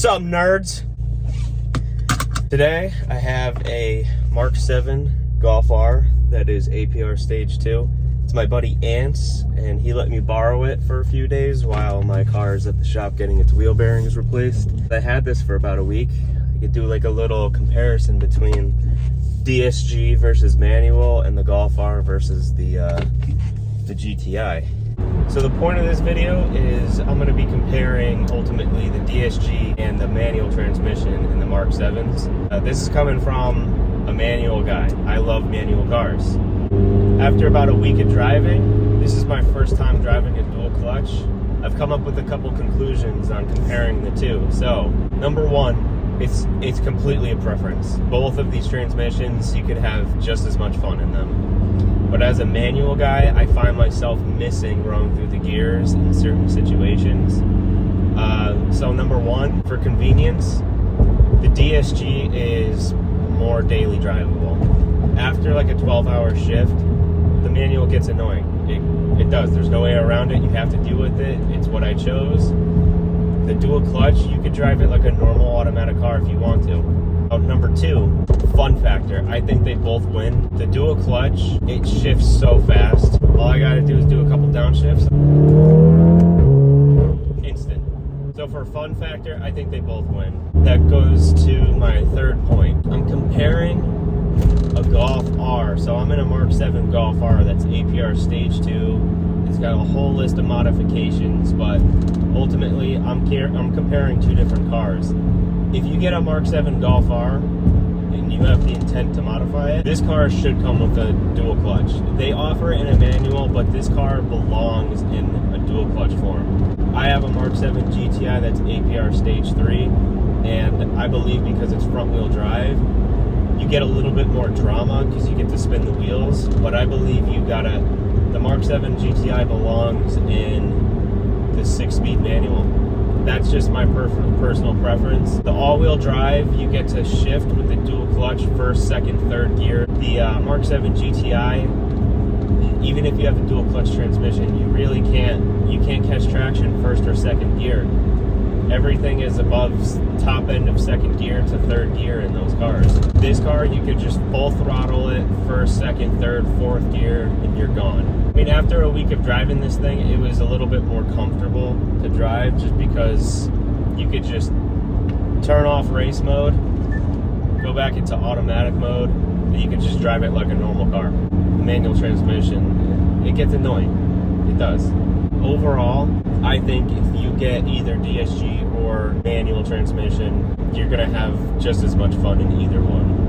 What's up, nerds? Today I have a Mark 7 Golf R that is APR Stage 2. It's my buddy Ants, and he let me borrow it for a few days while my car is at the shop getting its wheel bearings replaced. I had this for about a week. I could do like a little comparison between DSG versus manual and the Golf R versus the GTI. So the point of this video is I'm going to be comparing ultimately the DSG and the manual transmission in the Mark 7s. This is coming from a manual guy. I love manual cars. After about a week of driving, this is my first time driving a dual clutch. I've come up with a couple conclusions on comparing the two. So, number one, it's completely a preference. Both of these transmissions, you could have just as much fun in them. But as a manual guy, I find myself missing going through the gears in certain situations. So number one, for convenience, the DSG is more daily drivable. After like a 12-hour shift, the manual gets annoying. It does. There's no way around it. You have to deal with it. It's what I chose. The dual clutch, you could drive it like a normal automatic car if you want to. Number two, fun factor. I think they both win. The dual clutch, it shifts so fast. All I gotta do is do a couple downshifts. Instant. So for fun factor, I think they both win. That goes to my third point. I'm comparing a Golf R. So I'm in a Mark 7 Golf R that's APR Stage 2. It's got a whole list of modifications, but ultimately I'm comparing two different cars. If you get a Mark 7 Golf R and you have the intent to modify it, this car should come with a dual clutch. They offer it in a manual, but this car belongs in a dual clutch form. I have a Mark 7 GTI that's APR Stage 3, and I believe because it's front wheel drive, you get a little bit more drama because you get to spin the wheels, but I believe the Mark 7 GTI belongs in the 6-speed manual. That's just my personal preference. The all-wheel drive, you get to shift with the dual clutch, first, second, third gear. The Mark 7 GTI, even if you have a dual clutch transmission, you really can't catch traction first or second gear. Everything is above top end of second gear to third gear in those cars. This car, you could just full throttle it, first, second, third, fourth gear, and you're gone. I mean, after a week of driving this thing, it was a little bit more comfortable to drive just because you could just turn off race mode, go back into automatic mode, and you could just drive it like a normal car. Manual transmission, it gets annoying. It does. Overall, I think if you get either DSG or manual transmission, you're going to have just as much fun in either one.